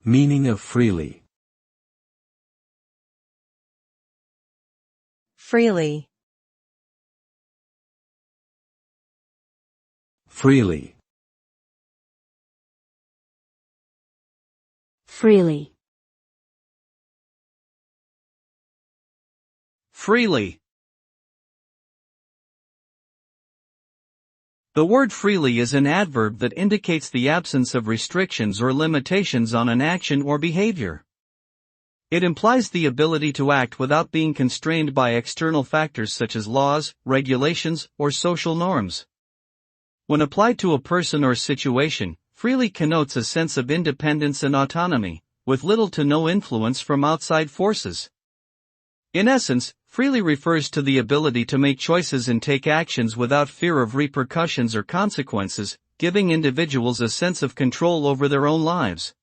Meaning of freely. Freely. Freely. Freely. Freely. The word freely is an adverb that indicates the absence of restrictions or limitations on an action or behavior. It implies the ability to act without being constrained by external factors such as laws, regulations, or social norms. When applied to a person or situation, freely connotes a sense of independence and autonomy, with little to no influence from outside forces. In essence, freely refers to the ability to make choices and take actions without fear of repercussions or consequences, giving individuals a sense of control over their own lives.